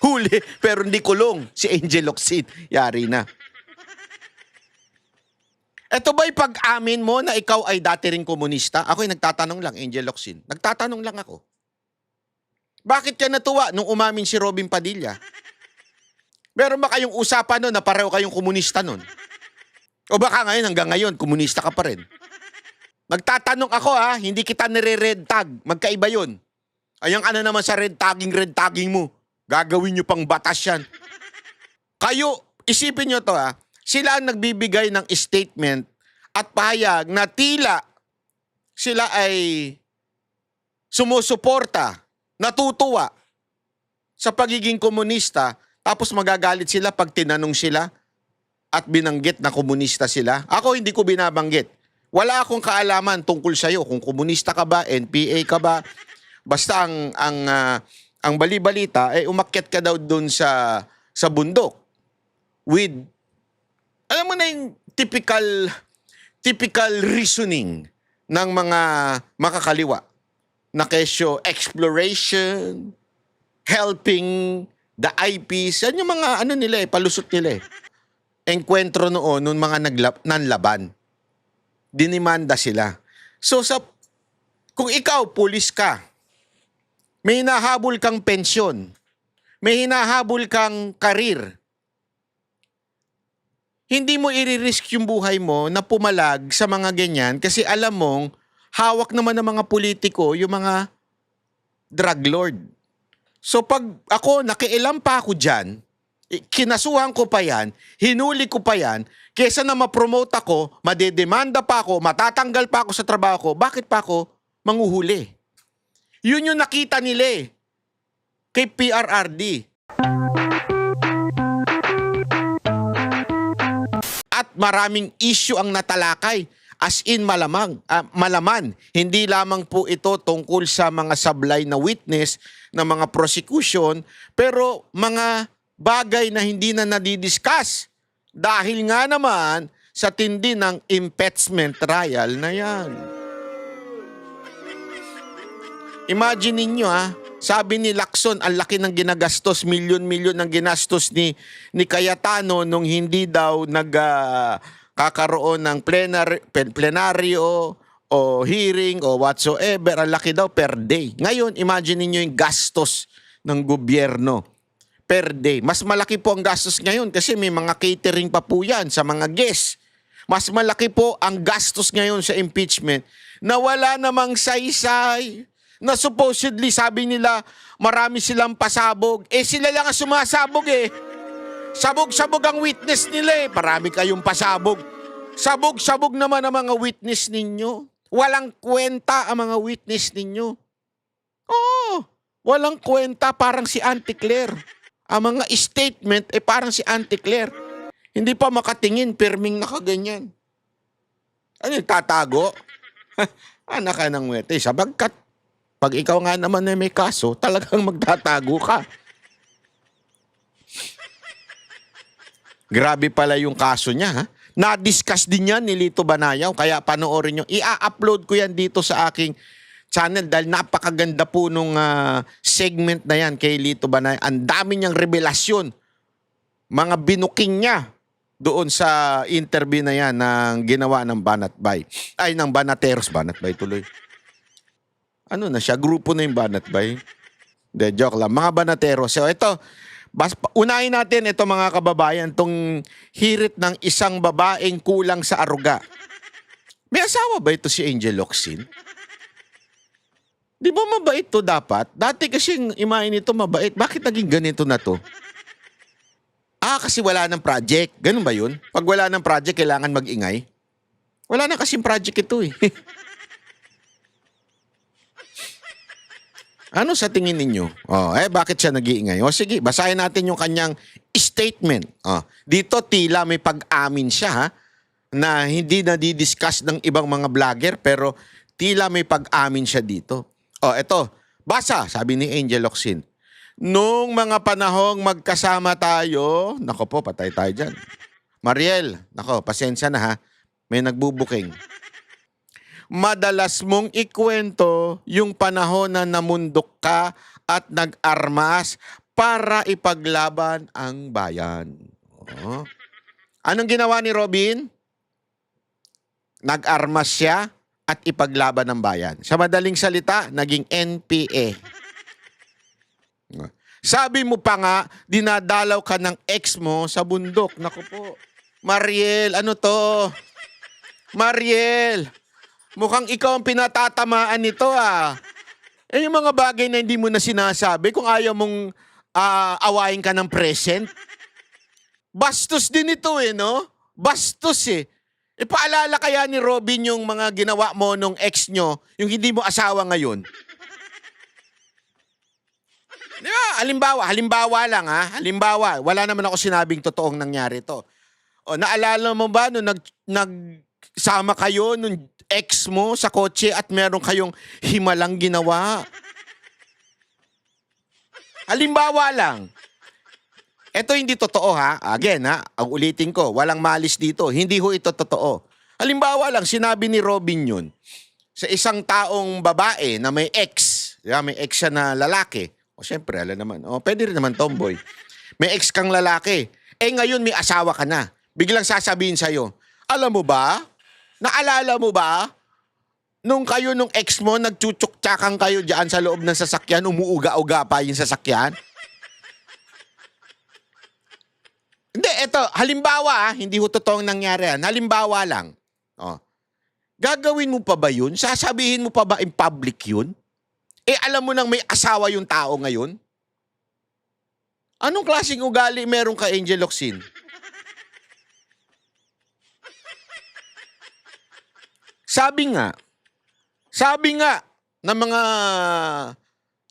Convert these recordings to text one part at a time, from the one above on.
Huli, pero hindi kulong. Si Angel Locsin, yari na. Ito ba'y pag-amin mo na ikaw ay dati ring komunista? Ako'y nagtatanong lang, Angel Locsin. Nagtatanong lang ako. Bakit ka natuwa nung umamin si Robin Padilla? Meron ba kayong usapan nun na pareho kayong komunista nun? O baka ngayon, hanggang ngayon, komunista ka pa rin? Magtatanong ako hindi kita nire-red tag. Magkaiba yun. Ayang ano naman sa red tagging mo. Gagawin nyo pang batas yan. Kayo, isipin nyo to sila ang nagbibigay ng statement at pahayag na tila sila ay sumusuporta, natutuwa sa pagiging komunista, tapos magagalit sila pag tinanong sila at binanggit na komunista sila. Ako hindi ko binabanggit. Wala akong kaalaman tungkol sa'yo kung komunista ka ba, NPA ka ba. Basta ang bali-balita umakyat ka daw doon sa bundok with, alam mo na yung typical reasoning ng mga makakaliwa na kesyo exploration, helping the IPs. Yan yung mga palusot nila Enkwentro noon nung mga nanlaban. Dinimanda sila. So kung ikaw, pulis ka, may hinahabol kang pensyon, may hinahabol kang karir, hindi mo i-risk yung buhay mo na pumalag sa mga ganyan kasi alam mong hawak naman ng mga politiko yung mga drug lord. So pag ako, nakialam pa ako dyan, kinasuhan ko pa yan, hinuli ko pa yan, kesa na ma-promote ako, madedemanda pa ako, matatanggal pa ako sa trabaho ko, bakit pa ako manguhuli? Yun yung nakita nila kay PRRD. At maraming issue ang natalakay. As in malaman. Hindi lamang po ito tungkol sa mga sablay na witness na mga prosecution, pero mga bagay na hindi na nadidiscuss. Dahil nga naman sa tindi ng impeachment trial na yan. Imagine ninyo sabi ni Lacson, ang laki ng ginagastos, milyon-milyon ng ginastos ni Cayetano nung hindi daw kakaroon ng plenaryo o hearing o whatsoever. Ang laki daw per day. Ngayon, imagine niyo yung gastos ng gobyerno per day. Mas malaki po ang gastos ngayon kasi may mga catering pa po yan sa mga guests. Mas malaki po ang gastos ngayon sa impeachment na wala namang saysay. Na supposedly, sabi nila, marami silang pasabog. Sila lang ang sumasabog Sabog-sabog ang witness nila Marami kayong pasabog. Sabog-sabog naman ang mga witness ninyo. Walang kwenta ang mga witness ninyo. Oo, walang kwenta, parang si Auntie Claire. Ang mga statement parang si Auntie Claire. Hindi pa makatingin, pirming nakaganyan. Ano yung tatago? Anak ka ng wete. Sabagkat, pag ikaw nga naman may kaso, talagang magtatago ka. Grabe pala yung kaso niya, Na-discuss din yan ni Lito Banayaw, kaya panoorin nyo. I-upload ko yan dito sa aking channel dahil napakaganda po nung segment na yan kay Lito Banayaw. Ang dami niyang revelasyon. Mga binuking niya doon sa interview na yan ng ginawa ng Banatbay. Ay, ng Banateros. Banatbay tuloy. Ano na siya? Grupo na yung Banatbay. De, joke lang. Mga Banateros. So, ito, unahin natin ito mga kababayan, tong hirit ng isang babaeng kulang sa aruga. May asawa ba ito si Angel Locsin? Di ba mabait to dapat? Dati kasing imahin nito mabait. Bakit naging ganito na to? Kasi wala ng project. Ganun ba yun? Pag wala ng project, kailangan mag-ingay? Wala na kasing project ito Ano sa tingin ninyo? Bakit siya nag-iingay? Sige, basahin natin yung kanyang statement. Dito tila may pag-amin siya na hindi na di-discuss ng ibang mga vlogger pero tila may pag-amin siya dito. Eto, basa, sabi ni Angel Locsin. Nung mga panahong magkasama tayo, nako po, patay tayo dyan. Mariel, nako, pasensya na may nagbubuking. Madalas mong ikwento yung panahon na namundok ka at nag-armas para ipaglaban ang bayan. Oh. Anong ginawa ni Robin? Nag-armas siya at ipaglaban ng bayan. Sa madaling salita, naging NPA. Sabi mo pa nga, dinadalaw ka ng ex mo sa bundok. Naku po. Mariel, ano to? Mariel, mukhang ikaw ang pinatatamaan nito ah. Eh yung mga bagay na hindi mo na sinasabi, kung ayaw mong awayin ka ng present, bastos din ito eh, no? Bastos eh. Ipaalala kaya ni Robin yung mga ginawa mo nung ex nyo, yung hindi mo asawa ngayon? Di ba? Halimbawa lang ha. Halimbawa, wala naman ako sinabing totoong nangyari to. O, naalala mo ba nung nagsama kayo nung ex mo sa kotse at meron kayong himalang ginawa? Halimbawa lang. Ito hindi totoo ha. Again ha, ang ulitin ko, walang malis dito. Hindi ho ito totoo. Halimbawa lang, sinabi ni Robin yun sa isang taong babae na may ex. Diba? May ex siya na lalaki. O siyempre, alam naman. O pwede rin naman tomboy. May ex kang lalaki. Eh ngayon may asawa ka na. Biglang sasabihin sa'yo, alam mo ba? Naalala mo ba? Nung kayo nung ex mo, nagchuchuk-tsakan kayo dyan sa loob ng sasakyan, umuuga-uga pa yung sasakyan? Hindi, eto, halimbawa hindi ho totoong nangyari yan. Halimbawa lang. O, gagawin mo pa ba yun? Sasabihin mo pa ba in public yun? Eh alam mo nang may asawa yung tao ngayon? Anong klaseng ugali meron ka, Angel Locsin? Sabi nga ng mga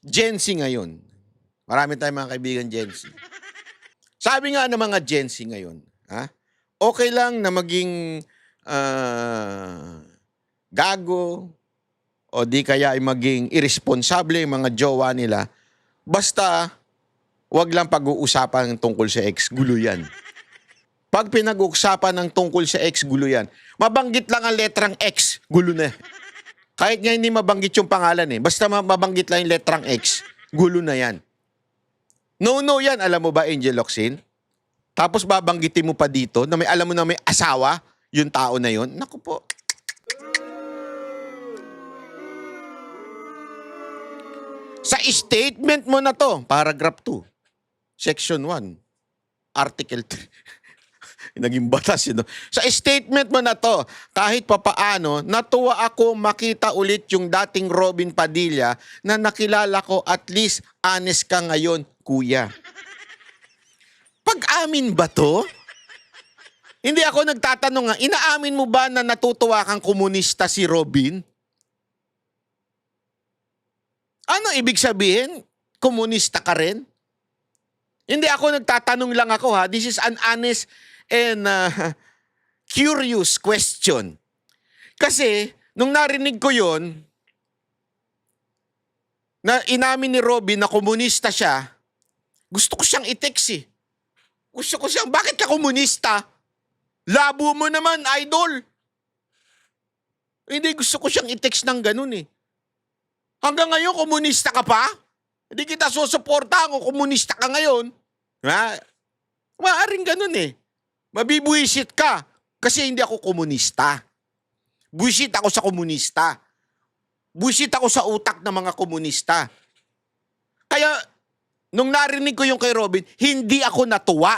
Gen Z ngayon, marami tayong mga kaibigan Gen Z. Sabi nga ng mga Gen Z ngayon, okay lang na maging gago o di kaya ay maging irresponsable yung mga jowa nila, basta wag lang pag-uusapan tungkol sa ex, gulo yan. Pag pinag-uusapan ng tungkol sa ex, gulo yan. Mabanggit lang ang letrang X, gulo na. Kahit nga hindi mabanggit yung pangalan eh. Basta mabanggit lang yung letrang X, gulo na yan. No yan, alam mo ba, Angel Locsin? Tapos babanggitin mo pa dito na alam mo na may asawa yung tao na yun. Naku po. Sa statement mo na to, paragraph 2, section 1, article 3. Naging batas yun. Sa statement mo na to, kahit papaano, natuwa ako makita ulit yung dating Robin Padilla na nakilala ko, at least honest ka ngayon, kuya. Pag-amin ba to? Hindi ako nagtatanong nga, inaamin mo ba na natutuwa kang komunista si Robin? Ano ibig sabihin? Komunista ka rin? Hindi ako nagtatanong lang ako ha. This is an honest and curious question. Kasi, nung narinig ko yon na inamin ni Robin na komunista siya, gusto ko siyang i-text eh. Gusto ko siyang, bakit ka komunista? Labo mo naman, idol. Hindi, gusto ko siyang i-text ng ganun eh. Hanggang ngayon, komunista ka pa? Hindi kita susuportahan kung komunista ka ngayon. Maaring ganun eh. Mabibuisit ka kasi hindi ako komunista. Buisit ako sa komunista. Buisit ako sa utak ng mga komunista. Kaya, nung narinig ko yung kay Robin, hindi ako natuwa.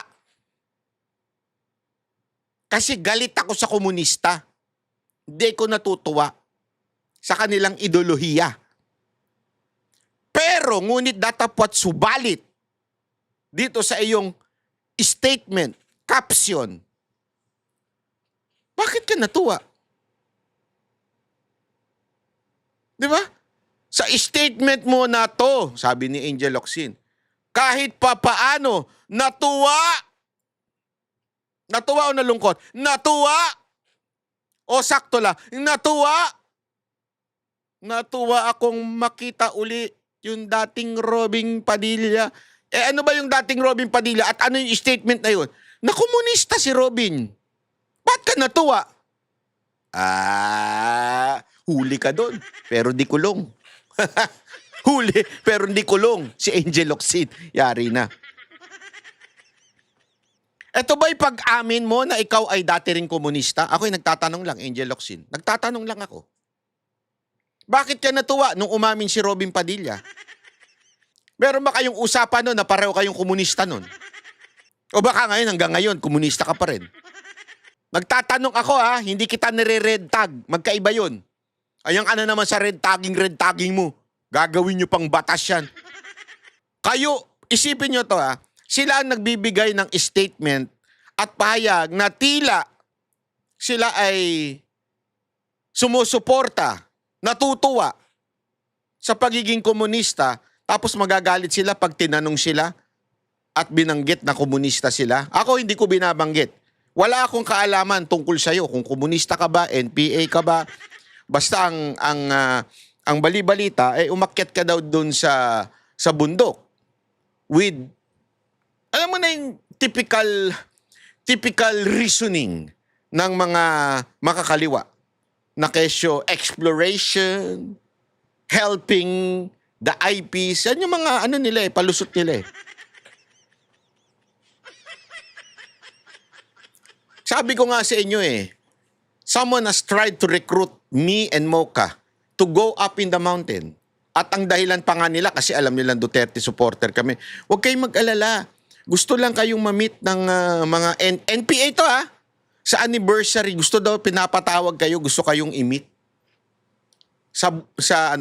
Kasi galit ako sa komunista. Hindi ko natutuwa sa kanilang ideolohiya. Pero, ngunit datapwat subalit dito sa iyong statement, caption, bakit ka natuwa? Di ba? Sa statement mo na to, sabi ni Angel Locsin, kahit papaano, natuwa. Natuwa o nalungkot? Natuwa. O sakto lang, natuwa. Natuwa akong makita uli yung dating Robin Padilla. Eh ano ba yung dating Robin Padilla at ano yung statement na yun? Na komunista si Robin. Ba't ka natuwa? Huli ka doon. Pero di kulong. Huli, pero hindi kulong. Si Angel Locsin, yari na. Ito ba'y pag-amin mo na ikaw ay dati ring komunista? Ako'y nagtatanong lang, Angel Locsin. Nagtatanong lang ako. Bakit ka natuwa nung umamin si Robin Padilla? Meron ba kayong usapan nun na pareho kayong komunista nun? O baka ngayon, hanggang ngayon, komunista ka pa rin? Nagtatanong ako hindi kita nire-red tag. Magkaiba yun. Ayang ano naman sa red tagging mo. Gagawin nyo pang batas yan. Kayo, isipin nyo to sila ang nagbibigay ng statement at pahayag na tila sila ay sumusuporta, natutuwa sa pagiging komunista, tapos magagalit sila pag tinanong sila at binanggit na komunista sila. Ako hindi ko binabanggit. Wala akong kaalaman tungkol sa'yo kung komunista ka ba, NPA ka ba. Basta ang bali-balita umakyat ka daw doon sa bundok with, alam mo na yung typical reasoning ng mga makakaliwa na kesyo exploration, helping the IPs. Yan yung mga nila palusot nila Sabi ko nga sa inyo someone has tried to recruit me and Mocha to go up in the mountain. At ang dahilan pa nga nila, kasi alam nilang Duterte supporter kami, huwag kayong mag-alala. Gusto lang kayong ma-meet ng mga NPA to Sa anniversary, gusto daw pinapatawag kayo, gusto kayong i-meet.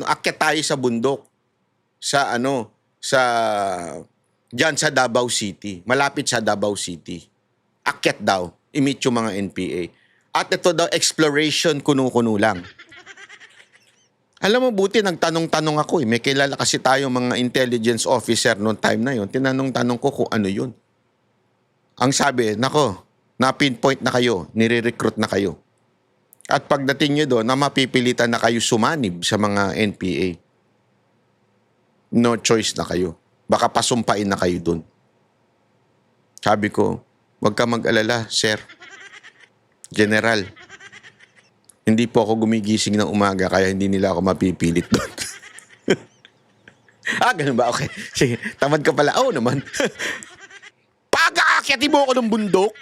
Akyat tayo sa bundok. Diyan sa Davao City. Malapit sa Davao City. Akyat daw. I-meet yung mga NPA. At ito daw, exploration, kuno-kuno lang. Alam mo, buti nagtanong-tanong ako May kilala kasi tayo mga intelligence officer noong time na yon. Tinanong-tanong ko kung ano yun. Ang sabi, nako, na-pinpoint na kayo, nire-recruit na kayo. At pagdating nyo doon, na mapipilitan na kayo sumanib sa mga NPA. No choice na kayo. Baka pasumpain na kayo doon. Sabi ko, huwag ka mag-alala, sir. General. Hindi po ako gumigising ng umaga kaya hindi nila ako mapipilit doon. Ganun ba? Okay. Sige, tamad ka pala. Oo naman. Pag-aakyati mo ako ng bundok,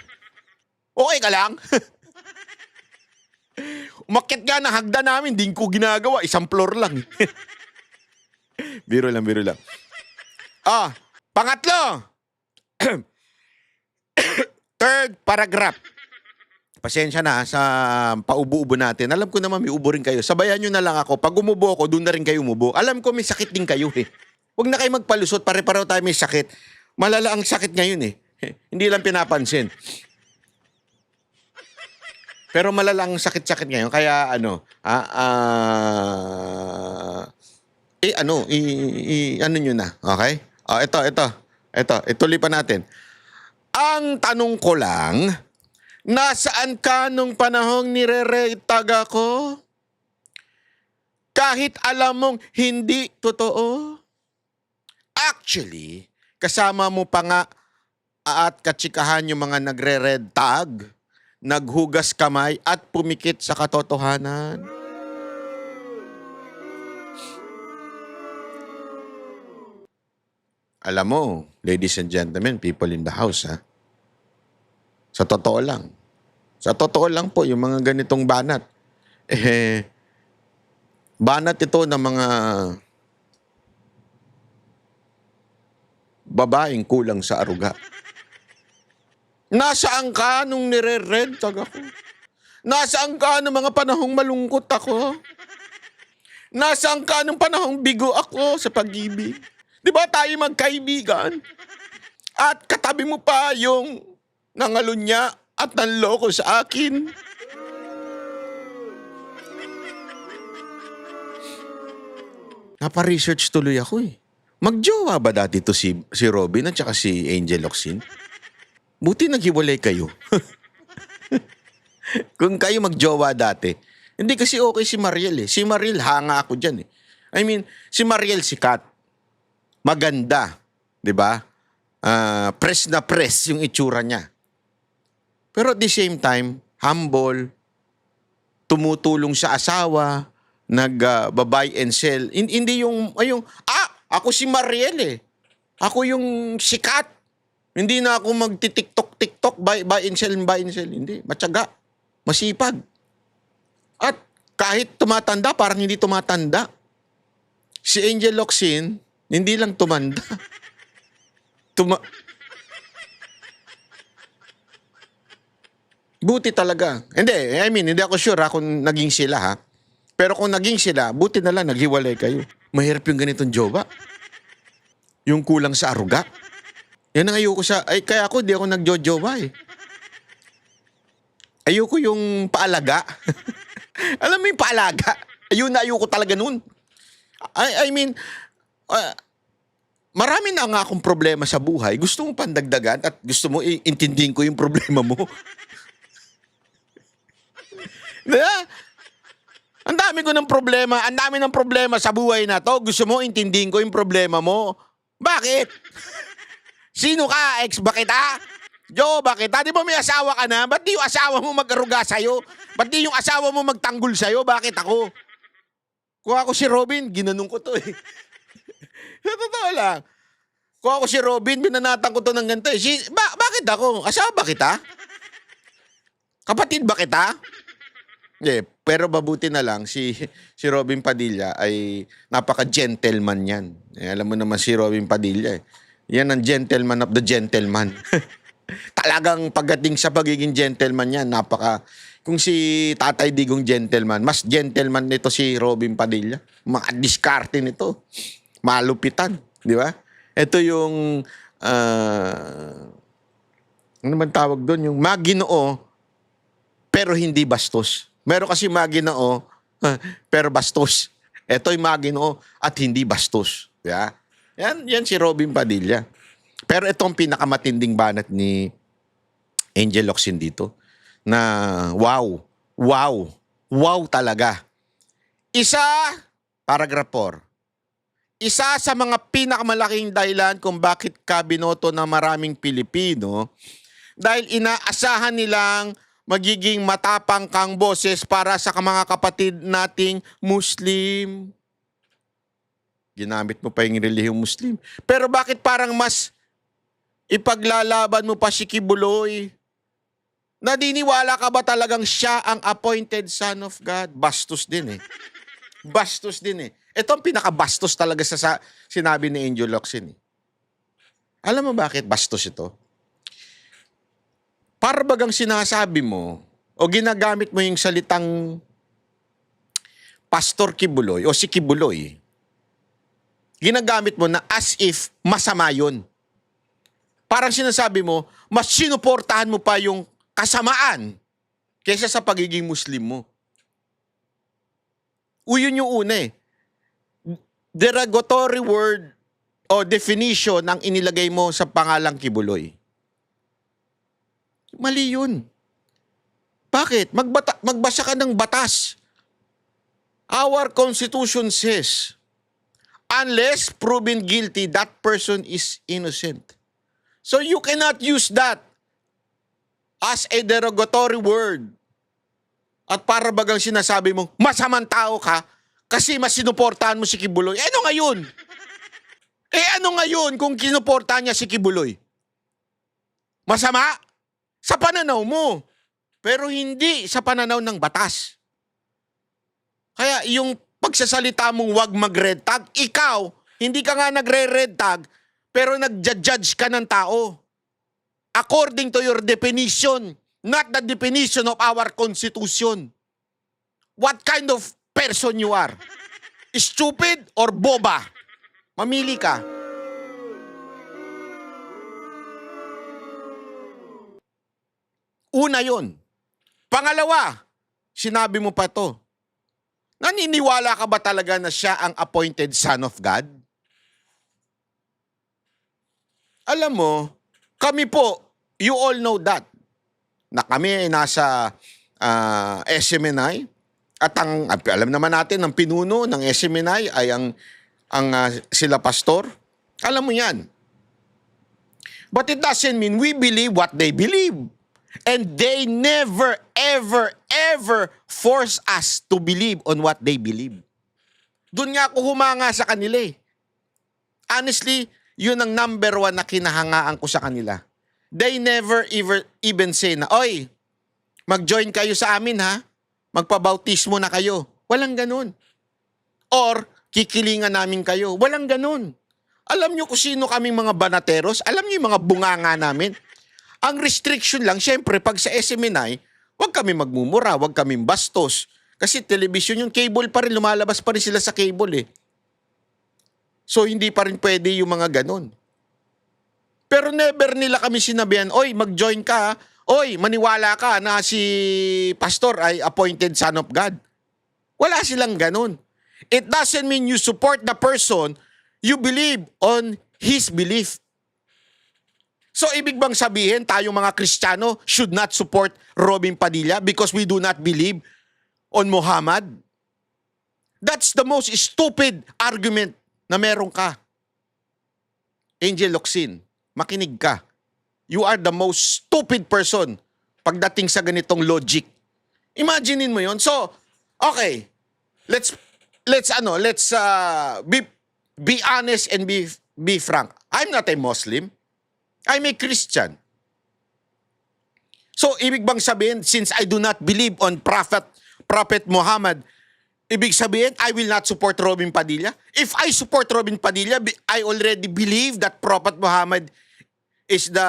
okay ka lang? Umakyat nga ng hagda namin, di ko ginagawa. Isang floor lang. Biro lang. Pangatlo. Third paragraph. Pasensya na sa paubo-ubo natin. Alam ko naman may ubo rin kayo. Sabayan nyo na lang ako. Pag umubo ako, doon na rin kayo umubo. Alam ko may sakit din kayo Huwag na kayo magpalusot. Pare-pareho tayo may sakit. Malala ang sakit ngayon Hindi lang pinapansin. Pero malala ang sakit-sakit ngayon. Kaya nyo na. Okay? Ito. Ituloy pa natin. Ang tanong ko lang, nasaan ka nung panahong nire-retag ako? Kahit alam mong hindi totoo? Actually, kasama mo pa nga at katsikahan yung mga nagre-red tag, naghugas kamay at pumikit sa katotohanan. Alam mo, ladies and gentlemen, people in the house, sa totoo lang po, yung mga ganitong banat, banat ito ng mga babaeng kulang sa aruga. Nasaan ka nung nire-red tag ako? Nasaan ka nung mga panahong malungkot ako? Nasaan ka nung panahong bigo ako sa pag-ibig? Di ba tayo magkaibigan? At katabi mo pa yung nangalunya at nanloko sa akin. Napa-research tuloy ako Magjowa ba dati to si Robin at saka si Angel Locsin? Buti naghiwalay kayo. Kung kayo magjowa dati. Hindi kasi okay si Mariel Si Mariel, hanga ako dyan I mean, si Mariel sikat. Maganda. 'Di ba? Press na press yung itsura niya. Pero at the same time, humble, tumutulong sa asawa, nag-buy and sell. Hindi ako si Mariel eh. Ako yung sikat. Hindi na ako magti-TikTok, buy and sell, buy and sell. Hindi, matyaga, masipag. At kahit tumatanda, parang hindi tumatanda. Si Angel Locsin, hindi lang tumanda. Buti talaga. Hindi ako sure kung naging sila ha. Pero kung naging sila, buti na lang naghiwalay kayo. Mahirap yung ganitong jowa. Yung kulang sa aruga. Yan ang ayoko kaya ako, di ako nagjojowa eh. Ayoko yung paalaga. Alam mo yung paalaga? Ayoko talaga nun. Marami na nga akong problema sa buhay. Gusto mong pandagdagan at gusto mo intindihin ko yung problema mo. Diba? Ang dami ko ng problema. Ang dami ng problema sa buhay na to. Gusto mo intindihin ko yung problema mo. Bakit? Sino ka? Ex ba kita? Joe, bakit? Di ba may asawa ka na? Ba't di yung asawa mo mag-aruga sa'yo? Ba't di yung asawa mo magtanggol sa'yo? Bakit ako? Kung ako si Robin, ginanong ko to eh. Sa totoo lang. Kung ako si Robin, binanatan ko to ng ganito eh. Bakit ako? Asawa ba kita? Kapatid ba kita? Pero mabuti na lang, si Robin Padilla ay napaka-gentleman yan. Alam mo naman si Robin Padilla eh. Yan ang gentleman of the gentleman. Talagang pagdating sa pagiging gentleman yan, kung si Tatay Digong gentleman, mas gentleman nito si Robin Padilla. Mga diskarte nito. Malupitan, di ba? Ito yung, ano man tawag doon? Yung maginoo, pero hindi bastos. Meron kasi maginoo, pero bastos. Ito yung maginoo at hindi bastos. Di ba? Yan si Robin Padilla. Pero itong pinakamatinding banat ni Angel Locsin dito na wow talaga. Paragraph 4. Isa sa mga pinakamalaking dahilan kung bakit kabinoto ng maraming Pilipino dahil inaasahan nilang magiging matapang kang boses para sa mga kapatid nating Muslim. Ginamit mo pa yung relihiyong Muslim. Pero bakit parang mas ipaglalaban mo pa si Kibuloy? Naniniwala ka ba talagang siya ang appointed son of God? Bastos din eh. Bastos din eh. Ito ang pinakabastos talaga sa sinabi ni Angel Locsin eh. Alam mo bakit bastos ito? Para bagang sinasabi mo o ginagamit mo yung salitang Pastor Kibuloy o si Kibuloy, ginagamit mo na as if masama yun. Parang sinasabi mo, mas sinuportahan mo pa yung kasamaan kaysa sa pagiging Muslim mo. Yun yung una eh. Derogatory word o definition ang inilagay mo sa pangalang Kibuloy. Mali yun. Bakit? Magbasa ka ng batas. Our Constitution says, unless proven guilty, that person is innocent. So you cannot use that as a derogatory word. At para bagang sinasabi mo, masamang tao ka kasi mas sinuportahan mo si Kibuloy. Ano ngayon? Ano ngayon kung kinuportahan niya si Kibuloy? Masama? Sa pananaw mo. Pero hindi sa pananaw ng batas. Kaya yung pagsasalita mong wag mag-red tag, ikaw, hindi ka nga nagre-red tag, pero nag-judge ka ng tao. According to your definition, not the definition of our Constitution. What kind of person you are? Stupid or boba? Mamili ka. Una yun. Pangalawa, sinabi mo pa to. Naniniwala ka ba talaga na siya ang appointed son of God? Alam mo, kami po, you all know that, na kami ay nasa SMNI at alam naman natin, ang pinuno ng SMNI ay sila pastor. Alam mo yan. But it doesn't mean we believe what they believe. And they never, ever, ever force us to believe on what they believe. Doon nga ako humanga sa kanila eh. Honestly, yun ang number one na kinahangaan ko sa kanila. They never even say na, oy, mag-join kayo sa amin ha, magpabautismo na kayo. Walang ganun. Or, kikilingan namin kayo. Walang ganun. Alam nyo kung sino kaming mga banateros? Alam nyo yung mga bunganga namin? Ang restriction lang, syempre, pag sa SMNI, huwag kami magmumura, huwag kami bastos. Kasi television yung cable pa rin, lumalabas pa rin sila sa cable eh. So, hindi pa rin pwede yung mga ganun. Pero never nila kami sinabihan, oy, mag-join ka, oy, maniwala ka na si pastor ay appointed son of God. Wala silang ganun. It doesn't mean you support the person, you believe on his belief. So, ibig bang sabihin, tayong mga Kristiyano should not support Robin Padilla because we do not believe on Muhammad? That's the most stupid argument na meron ka. Angel Locsin, makinig ka. You are the most stupid person pagdating sa ganitong logic. Imaginein mo yon. So, okay. Let's be honest and be frank. I'm not a Muslim. I'm a Christian. So, ibig bang sabihin, since I do not believe on Prophet Muhammad, ibig sabihin, I will not support Robin Padilla? If I support Robin Padilla, I already believe that Prophet Muhammad is the,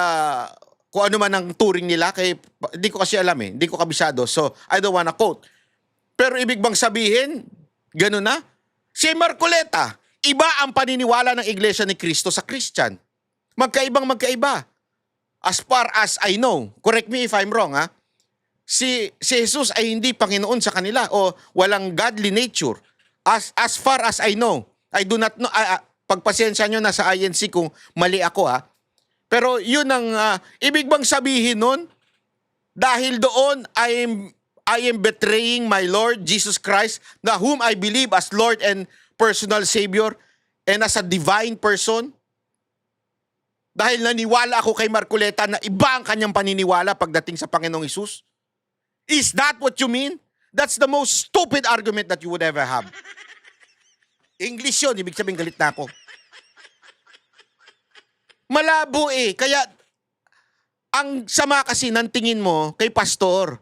kung ano man ang turing nila, kaya hindi ko kasi alam eh, hindi ko kabisado, so I don't wanna quote. Pero ibig bang sabihin, gano'n na? Si Marcoleta, iba ang paniniwala ng Iglesia ni Cristo sa Christian. Magkaiba. As far as I know, correct me if I'm wrong ha, si Jesus ay hindi Panginoon sa kanila o walang godly nature. As far as I know, I do not know, pagpasensya nyo na sa INC kung mali ako ha. Pero yun ang, ibig bang sabihin nun, dahil doon I am betraying my Lord Jesus Christ, na whom I believe as Lord and personal Savior, and as a divine person? Dahil naniwala ako kay Marcoleta na iba ang kanyang paniniwala pagdating sa Panginoong Hesus? Is that what you mean? That's the most stupid argument that you would ever have. English yun, ibig sabihin galit na ako. Malabo eh. Kaya, ang sama kasi ng tingin mo kay pastor.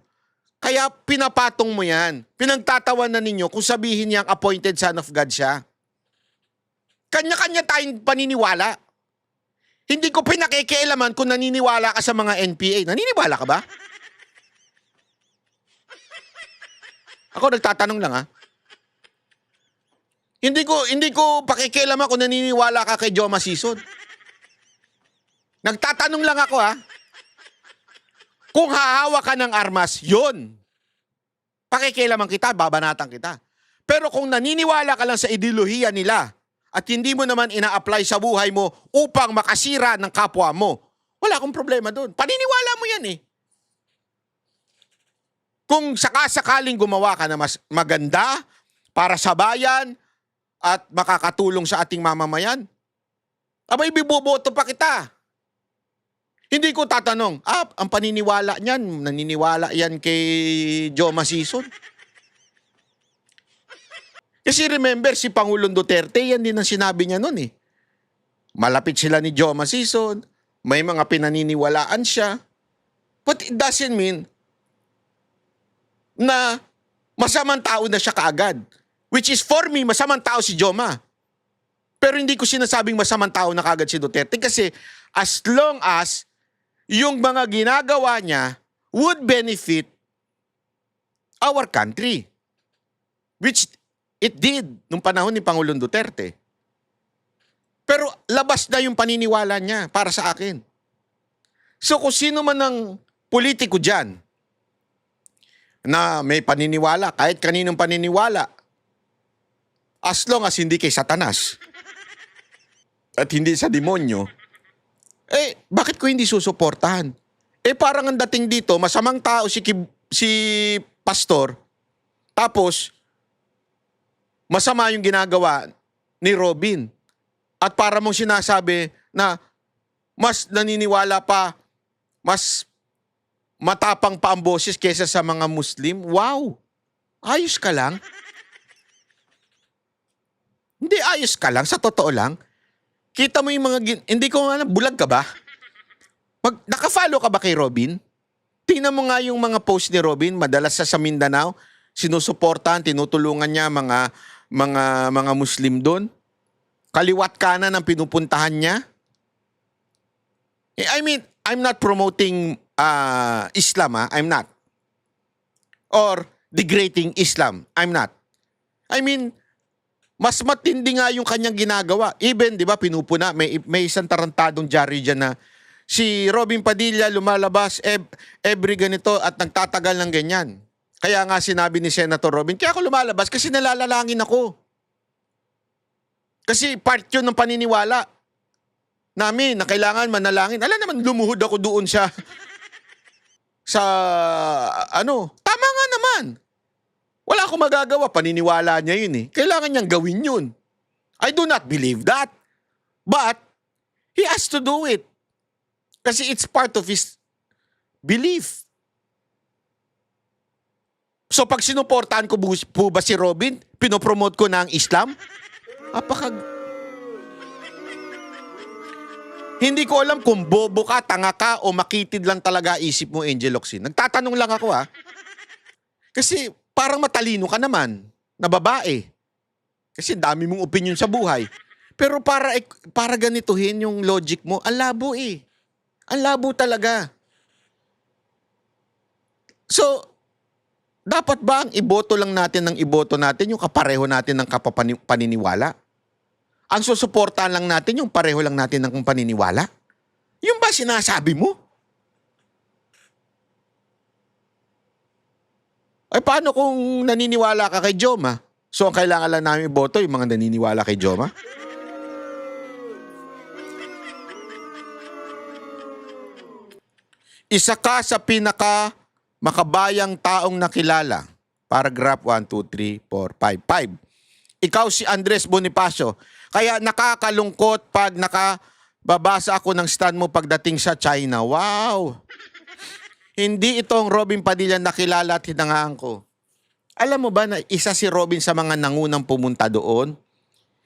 Kaya pinapatong mo yan. Pinagtatawanan ninyo kung sabihin niyang appointed son of God siya. Kanya-kanya tayong paniniwala. Hindi ko pinakikialaman kung naniniwala ka sa mga NPA. Naniniwala ka ba? Ako nagtatanong lang ha. Hindi ko pakikialaman kung naniniwala ka kay Joma Sison. Nagtatanong lang ako ha. Kung hahawa ka ng armas, yun. Pakikialaman kita, babanatan kita. Pero kung naniniwala ka lang sa ideolohiya nila at hindi mo naman ina-apply sa buhay mo upang makasira ng kapwa mo, wala akong problema doon. Paniniwala mo yan eh. Kung sakasakaling gumawa ka na mas maganda para sa bayan at makakatulong sa ating mamamayan, abay biboboto pa kita. Hindi ko tatanong, ang paniniwala niyan, naniniwala yan kay Joma Sison. Kasi remember, si Pangulong Duterte, yan din ang sinabi niya noon eh. Malapit sila ni Joma Sison, may mga pinaniniwalaan siya. But it doesn't mean na masamang tao na siya kaagad. Which is for me, masamang tao si Joma. Pero hindi ko sinasabing masamang tao na kaagad si Duterte kasi as long as yung mga ginagawa niya would benefit our country. Which it did nung panahon ni Pangulong Duterte. Pero labas na yung paniniwala niya para sa akin. So kung sino man ang politiko dyan na may paniniwala, kahit kaninong paniniwala, as long as hindi kay Satanas at hindi sa demonyo, bakit ko hindi susuportahan? Parang ang dating dito, masamang tao si pastor, tapos masama yung ginagawa ni Robin. At para mong sinasabi na mas naniniwala pa, mas matapang pa ang boses kesa sa mga Muslim. Wow! Ayos ka lang? Hindi, ayos ka lang. Sa totoo lang. Kita mo yung mga... Hindi ko nga alam, bulag ka ba? Naka-follow ka ba kay Robin? Tingnan mo nga yung mga post ni Robin. Madalas sa Mindanao. Sinusuportahan, tinutulungan niya mga Muslim doon. Kaliwat kanan ang pinupuntahan niya. I mean, I'm not promoting Islam, ha? I'm not. Or degrading Islam. I'm not. I mean, mas matindi nga yung kanyang ginagawa. Even, di ba, pinupuna, may isang tarantadong diary dyan na si Robin Padilla lumalabas every ganito at nagtatagal ng ganyan. Kaya nga sinabi ni Senator Robin, kaya ako lumalabas kasi nalalalangin ako. Kasi part yun ng paniniwala namin na kailangan manalangin. Alam naman, lumuhod ako doon sa tama nga naman. Wala akong magagawa, paniniwala niya yun eh. Kailangan niyang gawin yun. I do not believe that. But, he has to do it. Kasi it's part of his belief. So pag sinuportahan ko po ba si Robin, pinopromote ko na ang Islam? Hindi ko alam kung bobo ka, tanga ka, o makitid lang talaga isip mo, Angel Locsin. Nagtatanong lang ako Kasi parang matalino ka naman na babae. Kasi dami mong opinion sa buhay. Pero para ganituhin yung logic mo, ang labo eh. Ang labo talaga. So, dapat ba ang iboto lang natin yung kapareho natin ng paniniwala? Ang susuportahan lang natin yung pareho lang natin ng paniniwala? Yung ba sinasabi mo? Ay paano kung naniniwala ka kay Joma? So ang kailangan lang namin iboto yung mga naniniwala kay Joma? Isa ka sa pinaka makabayang taong nakilala. Paragraph 1, 2, 3, 4, 5. Ikaw si Andres Bonifacio. Kaya nakakalungkot pag nakababasa ako ng stand mo pagdating sa China. Wow! Hindi itong Robin Padilla nakilala at hinangaan ko. Alam mo ba na isa si Robin sa mga nangunang pumunta doon?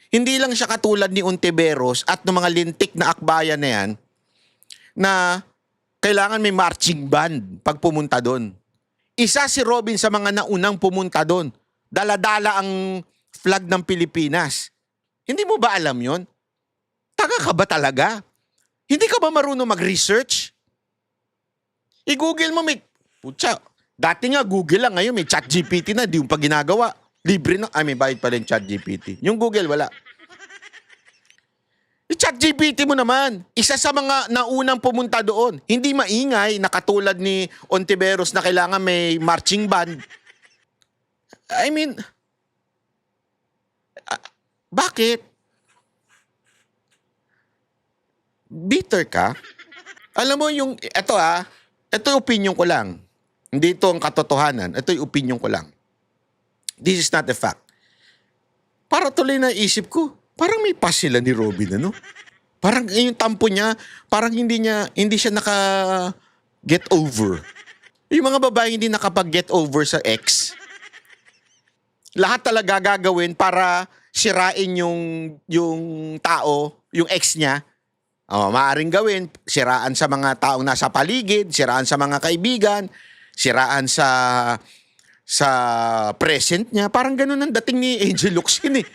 Hindi lang siya katulad ni Ontiveros at ng mga lintik na akbayan na yan na kailangan may marching band pag pumunta doon. Isa si Robin sa mga naunang pumunta doon. Dala-dala ang flag ng Pilipinas. Hindi mo ba alam yon? Taga ka ba talaga? Hindi ka ba marunong mag-research? I-google mo, dati nga Google lang, ngayon may ChatGPT na, di yung pa ginagawa. Libre na, may bayad pa rin ChatGPT. Yung Google, wala. I-ChatGPT mo naman. Isa sa mga naunang pumunta doon. Hindi maingay na katulad ni Ontiveros na kailangan may marching band. I mean, bakit? Bitter ka? Alam mo yung, ito yung opinion ko lang. Hindi ito ang katotohanan. Ito yung opinion ko lang. This is not a fact. Para tuloy na isip ko, parang may pass sila ni Robin, ano? Parang yung tampo niya, parang hindi siya naka-get over. Yung mga babae hindi nakapag-get over sa ex. Lahat talaga gagawin para sirain yung tao, yung ex niya. Maaaring gawin, siraan sa mga taong nasa paligid, siraan sa mga kaibigan, siraan sa present niya. Parang ganun ang dating ni Angel Locsin eh.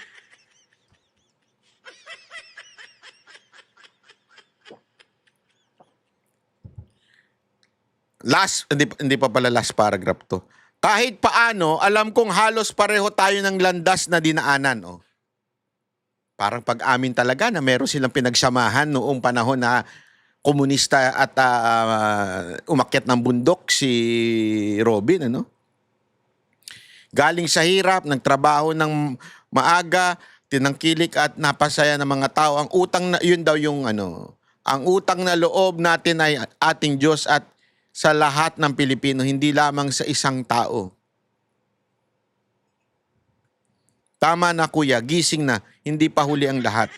Hindi pa pala last paragraph to. Kahit paano, alam kong halos pareho tayo ng landas na dinaanan. Parang pag-amin talaga na meron silang pinagsamahan noong panahon na komunista at umakyat ng bundok si Robin, ano? Galing sa hirap, nagtrabaho ng maaga, tinangkilik at napasaya ng mga tao. Ang utang na, yun daw yung ang utang na loob natin ay ating Diyos at sa lahat ng Pilipino, hindi lamang sa isang tao. Tama na kuya, gising na, hindi pa huli ang lahat.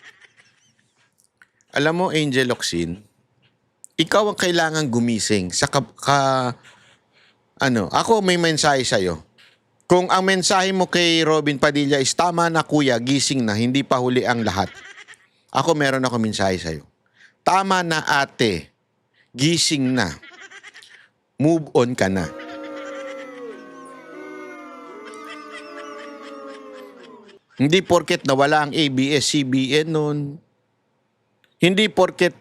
Alam mo, Angel Locsin, ikaw ang kailangan gumising sa Ako may mensahe sa'yo. Kung ang mensahe mo kay Robin Padilla is tama na kuya, gising na, hindi pa huli ang lahat. Ako meron ako mensahe sa'yo. Tama na ate, gising na. Move on ka na. Hindi porket nawala ang ABS-CBN noon. Hindi porket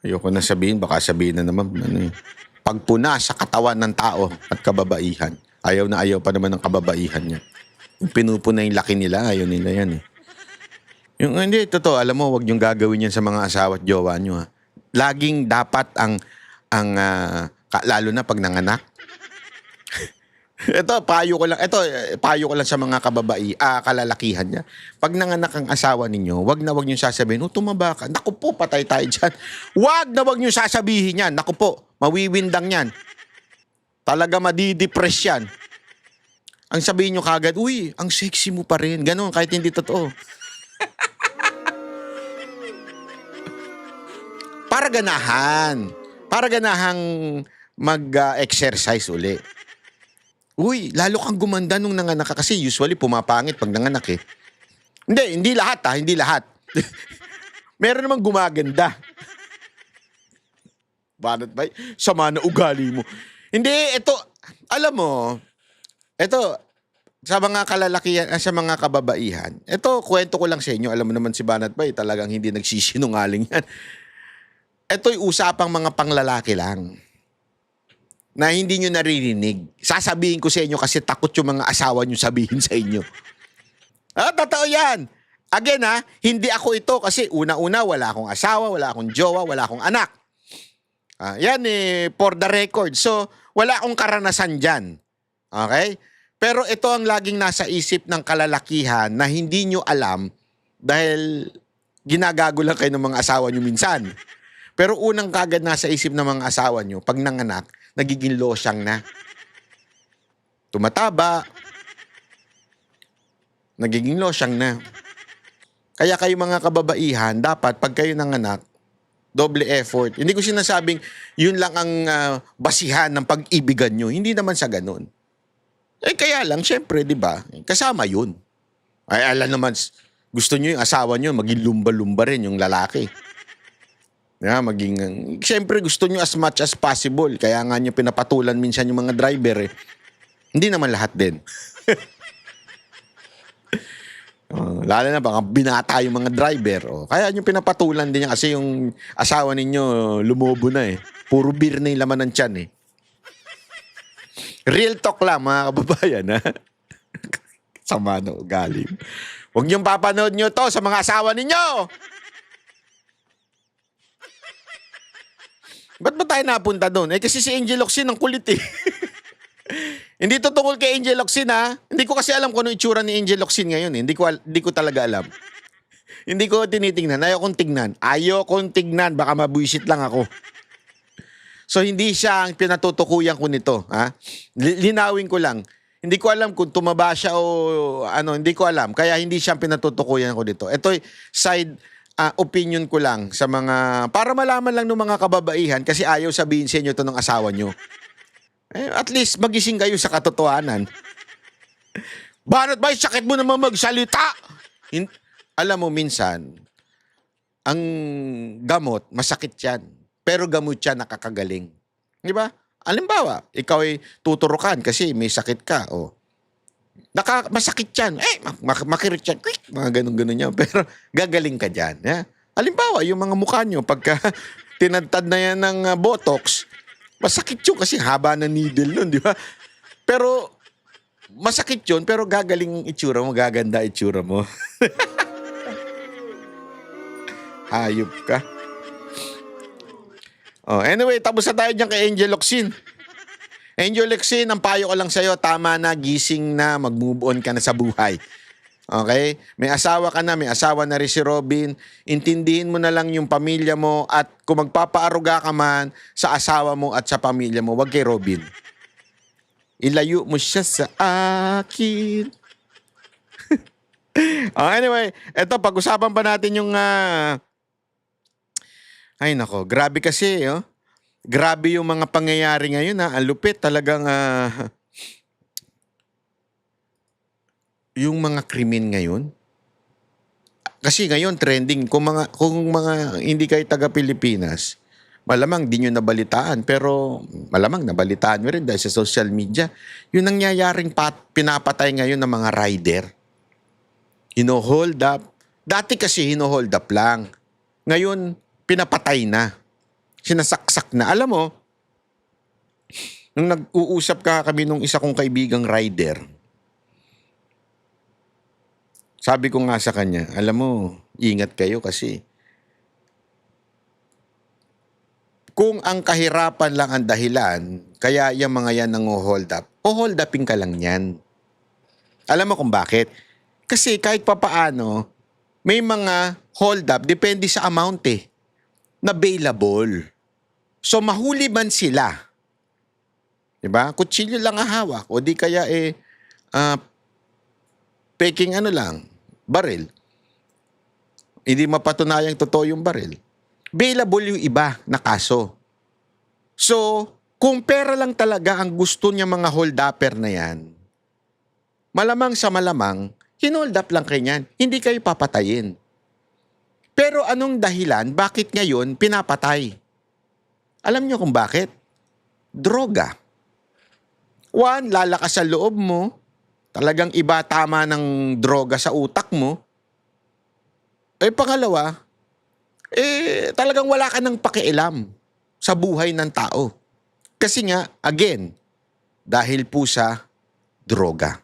ayoko na sabihin, baka sabihin na naman pagpuna sa katawan ng tao at kababaihan. Ayaw na ayaw pa naman ng kababaihan niya. Yung pinupuna yung laki nila, ayaw nila yan eh. Yung hindi, totoo, alam mo, wag yung gagawin yan sa mga asawa at jowa nyo ha. Laging dapat lalo na pag nanganak. Payo ko lang sa mga kalalakihan niya. Pag nanganak ang asawa ninyo, wag na wag niyo sasabihin, tumaba ka. Naku po, patay tayo dyan. Wag na wag niyo sasabihin yan. Naku po, mawiwindang yan. Talaga madidepress yan. Ang sabihin nyo kagad, uy, ang sexy mo pa rin. Ganon, kahit hindi totoo. Para ganahang mag-exercise uli. Uy, lalo kang gumanda nung nanganak ka kasi usually pumapangit pag nanganak eh. Hindi lahat hindi lahat. Meron namang gumaganda. Banat ba? Sama na ugali mo. Hindi, alam mo, sa mga kalalakihan, sa mga kababaihan, kwento ko lang sa inyo, alam mo naman si Banat Bay, talagang hindi nagsisinungaling yan. Ito'y usapang mga panglalaki lang na hindi nyo naririnig. Sasabihin ko sa inyo kasi takot yung mga asawa nyo sabihin sa inyo. Totoo yan. Again hindi ako ito kasi una-una wala akong asawa, wala akong jowa, wala akong anak. Yan for the record. So, wala akong karanasan dyan. Okay? Pero ito ang laging nasa isip ng kalalakihan na hindi nyo alam dahil ginagago lang kayo ng mga asawa nyo minsan. Pero unang kagad nasa isip ng mga asawa nyo, pag nanganak, nagiging losyang na. Tumataba. Nagiging losyang na. Kaya kayo mga kababaihan, dapat pag kayo nanganak, doble effort. Hindi ko sinasabing yun lang ang basihan ng pag-ibigan nyo. Hindi naman sa ganun. Kaya lang, syempre, di ba? Kasama yun. Alam naman, gusto nyo yung asawa nyo, maging lumba-lumba rin yung lalaki. Siyempre gusto nyo as much as possible. Kaya nga nyo pinapatulan minsan yung mga driver eh. Hindi naman lahat din. Lalo na baka binata yung mga driver. Kaya nyo pinapatulan din yan kasi yung asawa ninyo lumobo na eh. Puro beer na yung laman ng tiyan eh. Real talk lang mga kababayan ha. Sama na ugali. Huwag niyong papanood nyo to sa mga asawa ninyo. Ba't ba tayo napunta doon? Kasi si Angel Locsin ang kulit eh. Hindi to tungkol kay Angel Locsin ha. Hindi ko kasi alam kung ano itsura ni Angel Locsin ngayon eh. Hindi ko talaga alam. Hindi ko tinitingnan. Ayaw kong tignan. Baka mabuisit lang ako. So hindi siya ang pinatutukuyan ko nito. Ha? Linawin ko lang. Hindi ko alam kung tumaba siya o hindi ko alam. Kaya hindi siya ang pinatutukuyan ko dito. Ito'y side opinion ko lang sa mga, para malaman lang ng mga kababaihan kasi ayaw sabihin sa inyo ito ng asawa nyo. At least magising kayo sa katotohanan. Banat ba, sakit mo naman magsalita? Alam mo, minsan, ang gamot, masakit yan. Pero gamot yan, nakakagaling. Di ba? Halimbawa, ikaw ay tuturukan kasi may sakit ka. Masakit yan. Makirit yan. Mga ganun-ganun yan. Pero gagaling ka dyan. Halimbawa, yung mga mukha nyo, pagka tinadtad na yan ng botox, masakit yun kasi haba na needle nun, di ba? Pero, masakit yun, pero gagaling itsura mo, gaganda itsura mo. Hayop ka. Anyway, tapos na tayo dyan kay Angel Locsin. Angel Locsin, ang payo ko lang sa'yo, tama na, gising na, mag-move on ka na sa buhay. Okay? May asawa ka na, may asawa na rin si Robin. Intindihin mo na lang yung pamilya mo at kung magpapaaruga ka man sa asawa mo at sa pamilya mo, wag kay Robin. Ilayo mo siya sa akin. Anyway, eto, pag-usapan pa natin yung Ay nako, grabe kasi, oh. Grabe yung mga pangyayari ngayon, ha. Ang lupit talagang yung mga krimen ngayon. Kasi ngayon trending kung mga hindi kayo taga Pilipinas, malamang di nyo nabalitaan pero malamang nabalitaan nyo rin dahil sa social media. Yung nangyayaring pinapatay ngayon ng mga rider. Hino-hold up. Dati kasi hino-hold up lang. Ngayon pinapatay na. Sinasaksak na. Alam mo, nung nag-uusap kami nung isa kong kaibigang rider, sabi ko nga sa kanya, alam mo, ingat kayo kasi kung ang kahirapan lang ang dahilan, kaya yung mga yan hold up, o hold upin ka lang yan. Alam mo kung bakit? Kasi kahit papaano, may mga hold up, depende sa amount na available. So mahuli man sila, diba? Kutsilyo lang ang hawak, o di kaya peking ano lang, baril. Hindi mapatunayang totoo yung baril. Available yung iba na kaso. So, kung pera lang talaga ang gusto niya mga hold-upper na yan, malamang sa malamang, hinold up lang kayo yan. Hindi kayo papatayin. Pero anong dahilan, bakit ngayon pinapatay? Alam niyo kung bakit? Droga. One, lalakas sa loob mo. Talagang iba tama ng droga sa utak mo. Pangalawa, talagang wala ka ng pakialam sa buhay ng tao. Kasi nga, again, dahil po sa droga.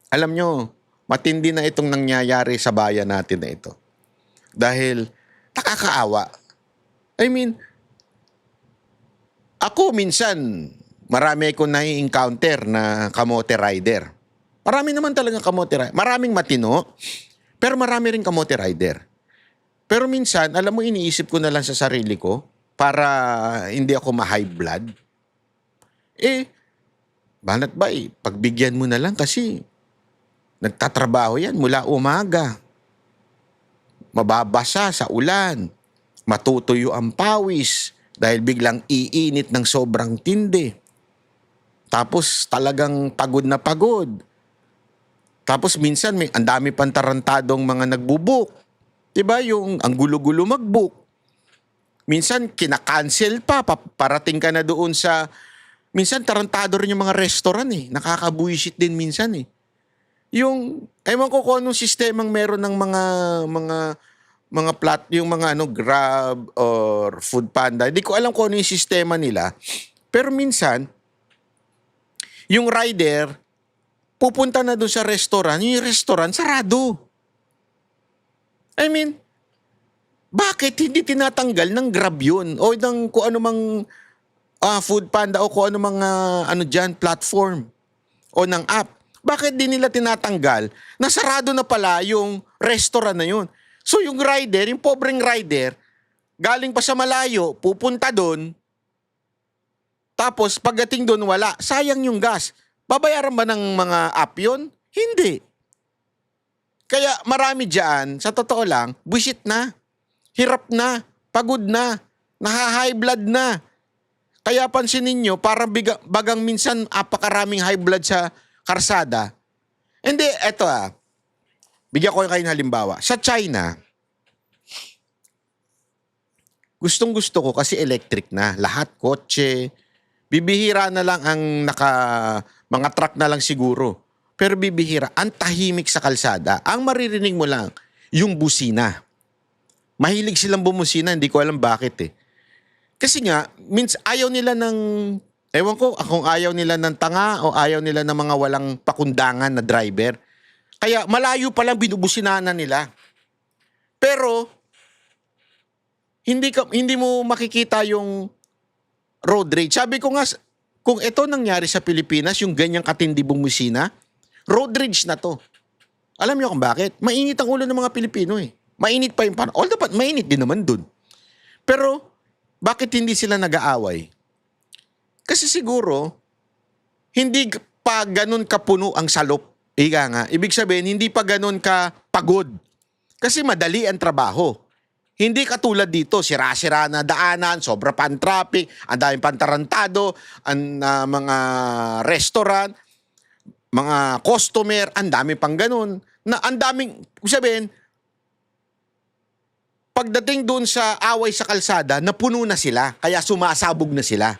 Alam nyo, matindi na itong nangyayari sa bayan natin na ito. Dahil nakakaawa. I mean, ako minsan, marami akong nai-encounter na kamote rider. Marami naman talaga kamote rider. Maraming matino, pero marami rin kamote rider. Pero minsan, alam mo, iniisip ko na lang sa sarili ko para hindi ako ma-high blood. Banat ba pagbigyan mo na lang kasi nagtatrabaho yan mula umaga. Mababasa sa ulan. Matutuyo ang pawis dahil biglang iinit ng sobrang tindi. Tapos talagang pagod na pagod. Tapos minsan ang dami pang tarantadong mga nagbubuk. Diba yung ang gulo-gulo mag-book. Minsan kinakancel pa, parating ka na doon sa, minsan tarantado rin yung mga restaurant Nakakabuisit din minsan Yung, ewan ko kung anong sistemang meron ng mga yung mga Grab or Food Panda. Hindi ko alam kung ano yung sistema nila. Pero minsan, yung rider, pupunta na doon sa restaurant, yung restaurant sarado. I mean, bakit hindi tinatanggal ng Grab yun? O ng kung ano mang Food Panda o kung ano mga platform o ng app. Bakit di nila tinatanggal na sarado na pala yung restaurant na yun? So yung rider, yung pobreng rider, galing pa sa malayo, pupunta doon, tapos pagdating doon wala, sayang yung gas. Babayaran ba ng mga app yun? Hindi. Kaya marami dyan, sa totoo lang, buwisit na, hirap na, pagod na, naha-high blood na. Kaya pansinin nyo, parang bagang minsan apakaraming high blood sa karsada. Hindi, eto bigyan ko kayo ng halimbawa. Sa China, gustong-gusto ko kasi electric na. Lahat kotse, bibihira na lang ang mga truck na lang siguro. Pero bibihira, ang tahimik sa kalsada. Ang maririnig mo lang, yung busina. Mahilig silang bumusina, hindi ko alam bakit Kasi nga, ayaw nila ng, ewan ko, kung ayaw nila ng tanga o ayaw nila ng mga walang pakundangan na driver. Kaya malayo pa lang binubusinanan nila. Pero, hindi mo makikita yung road rage. Sabi ko nga, kung ito nangyari sa Pilipinas, yung ganyang katindi bumusina, road rage na to. Alam niyo kung bakit? Mainit ang ulo ng mga Pilipino Mainit pa yung parang. All dapat mainit din naman dun. Pero, bakit hindi sila nag-aaway? Kasi siguro, hindi pa ganun kapuno ang salop. Ika nga. Ibig sabihin, hindi pa ganun ka pagod. Kasi madali ang trabaho. Hindi katulad dito, sira-sira na daanan, sobra pa ang traffic, ang daming pantarantado, ang mga restaurant, mga customer, ang dami pang ganun. Na ang daming, sabihin, pagdating doon sa away sa kalsada, napuno na sila, kaya sumasabog na sila.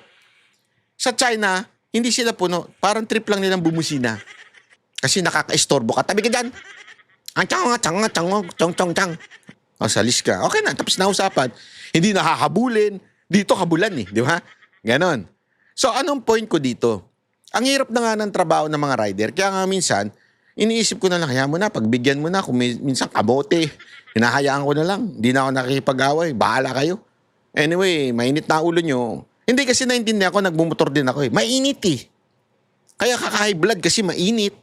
Sa China, hindi sila puno, parang trip lang nilang bumusina. Kasi nakaka-istorbo ka, tabi ka dyan. Ang chang. O, salis ka. Okay na, tapos na usapan. Hindi nakahabulin. Dito kabulan eh, di ba? Ganon. So, anong point ko dito? Ang hirap na nga ng trabaho ng mga rider. Kaya nga minsan, iniisip ko na lang, kaya mo na, pagbigyan mo na, kung minsan kabote, hinahayaan ko na lang. Hindi na ako nakikipag-away. Bahala kayo. Anyway, mainit na ulo nyo. Hindi kasi naintindihan ko, nagbumotor din ako eh. Mainit eh. Kaya kaka-high blood kasi mainit.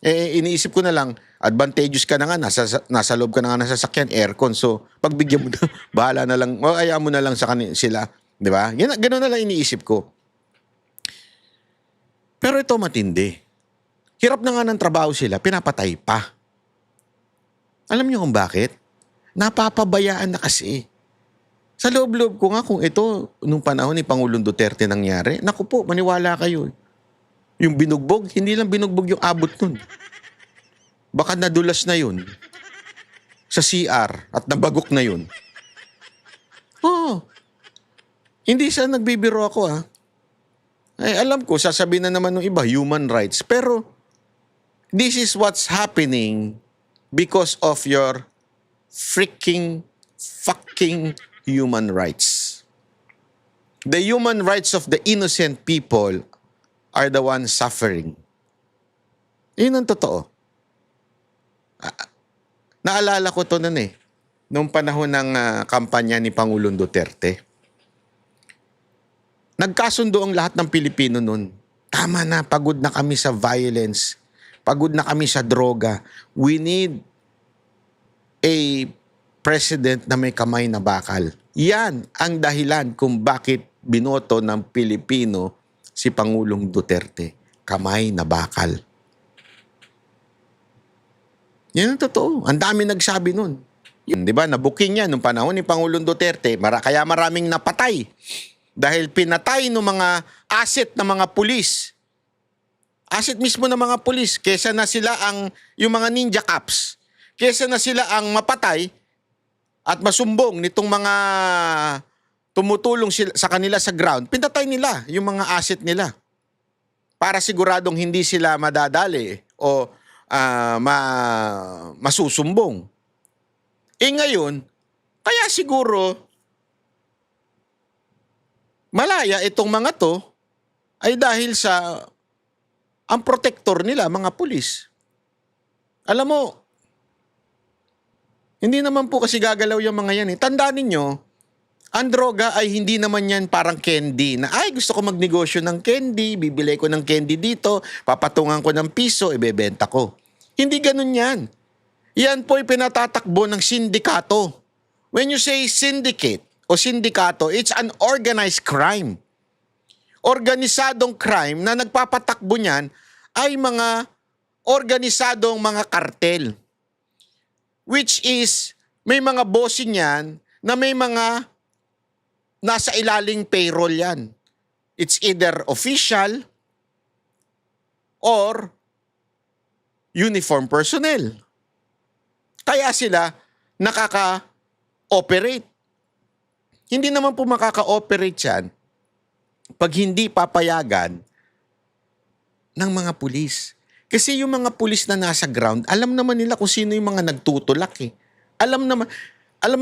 Iniisip ko na lang, advantageous ka na nga, nasa loob ka na nga ng sasakyan, aircon. So, pagbigyan mo na, bahala na lang, o ayaw mo na lang sa sila. Di ba? Gano'n na lang iniisip ko. Pero ito matindi. Hirap na nga ng trabaho sila, pinapatay pa. Alam niyo kung bakit? Napapabayaan na kasi. Sa loob-loob ko nga kung ito, nung panahon ni Pangulong Duterte nangyari, naku po, maniwala kayo. Yung binugbog, hindi lang binugbog yung abot nun. Baka nadulas na yun sa CR at nabagok na yun. Oh, hindi siya nagbibiro ako Ay, alam ko, sasabihin na naman ng iba, human rights. Pero, this is what's happening because of your freaking fucking human rights. The human rights of the innocent people are the ones suffering. Yun ang totoo. Naalala ko to nun nung panahon ng kampanya ni Pangulong Duterte. Nagkasundo ang lahat ng Pilipino nun. Tama na, pagod na kami sa violence. Pagod na kami sa droga. We need a president na may kamay na bakal. Yan ang dahilan kung bakit binoto ng Pilipino si Pangulong Duterte. Kamay na bakal. Yan ang totoo. Ang dami nagsabi nun. Yun, di ba? Nabuking yan nung panahon ni Pangulong Duterte. Kaya maraming napatay. Dahil pinatay ng mga asset ng mga pulis. Asset mismo ng mga pulis. Kesa na sila yung mga ninja cops. Kesa na sila ang mapatay at masumbong nitong mga tumutulong sa kanila sa ground, pinatay nila yung mga asset nila para siguradong hindi sila madadali o masusumbong. Ngayon, kaya siguro malaya itong mga to ay dahil sa ang protector nila, mga pulis. Alam mo, hindi naman po kasi gagalaw yung mga yan Tandaan ninyo, ang droga ay hindi naman yan parang candy na, ay gusto ko magnegosyo ng candy, bibili ko ng candy dito, papatungan ko ng piso, ibebenta ko. Hindi ganun yan. Yan po ay pinatatakbo ng sindikato. When you say syndicate o sindikato, it's an organized crime. Organisadong crime na nagpapatakbo niyan ay mga organisadong mga kartel. Which is, may mga bossing yan na may mga nasa ilaling payroll yan. It's either official or uniform personnel. Kaya sila nakaka-operate. Hindi naman po makaka-operate yan pag hindi papayagan ng mga pulis. Kasi yung mga pulis na nasa ground, alam naman nila kung sino yung mga nagtutulak Alam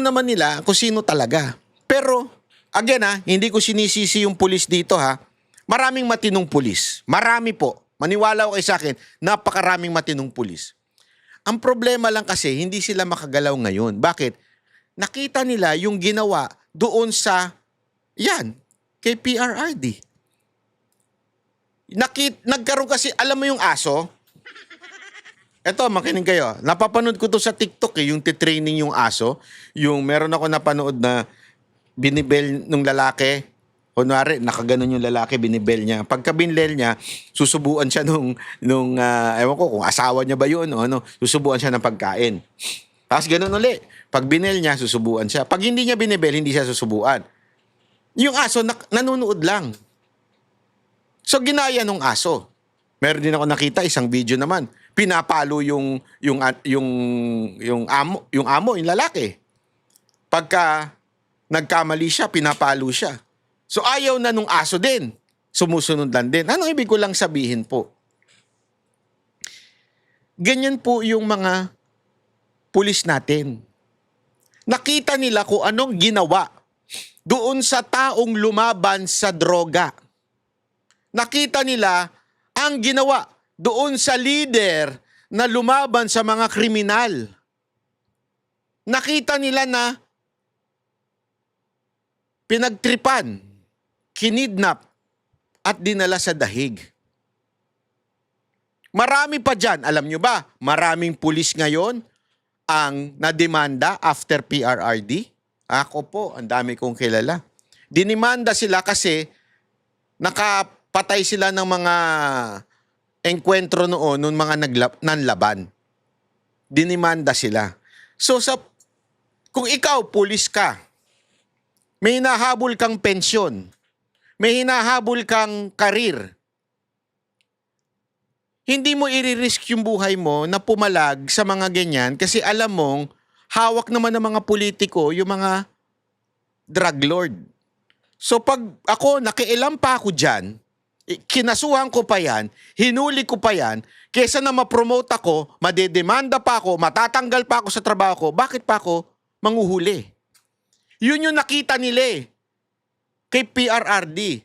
naman nila kung sino talaga. Pero, again hindi ko sinisisi yung pulis dito Maraming matinong pulis. Marami po. Maniwala ko kayo sa akin, napakaraming matinong pulis. Ang problema lang kasi, hindi sila makagalaw ngayon. Bakit? Nakita nila yung ginawa doon sa, kay PRRD. Nagkaroon kasi, alam mo yung aso? Eto, makinig kayo. Napapanood ko to sa TikTok yung titraining yung aso. Yung meron ako napanood na binibel nung lalaki. Kunwari, nakaganon yung lalaki, binibel niya. Pagka binlel niya, susubuan siya nung ewan ko kung asawa niya ba yun o ano, susubuan siya ng pagkain. Tapos ganun uli. Pag binel niya, susubuan siya. Pag hindi niya binibel, hindi siya susubuan. Yung aso, nanonood lang. So, ginaya nung aso. Meron din ako nakita, isang video naman. Pinapalo yung amo, yung lalaki. Pagka nagkamali siya, pinapalo siya. So, ayaw na nung aso din. Sumusunod lang din. Anong ibig ko lang sabihin po? Ganyan po yung mga pulis natin. Nakita nila kung anong ginawa doon sa taong lumaban sa droga. Nakita nila ang ginawa doon sa leader na lumaban sa mga kriminal. Nakita nila na pinagtripan, kinidnap, at dinala sa dahig. Marami pa dyan. Alam nyo ba, maraming pulis ngayon ang nademanda after PRRD. Ako po, ang dami kong kilala. Dinimanda sila kasi nakapatay sila ng mga engkwentro noon, nung mga nanlaban. Dinimanda sila. So, kung ikaw, pulis ka, may hinahabol kang pensyon, may hinahabol kang karir, hindi mo i-risk yung buhay mo na pumalag sa mga ganyan kasi alam mong hawak naman ng mga politiko yung mga drug lord. So pag ako, nakialam pa ako dyan, kinasuhan ko pa yan, hinuli ko pa yan, kesa na ma-promote ako, madedemanda pa ako, matatanggal pa ako sa trabaho ko, bakit pa ako manguhuli? Yun yung nakita nila kay PRRD.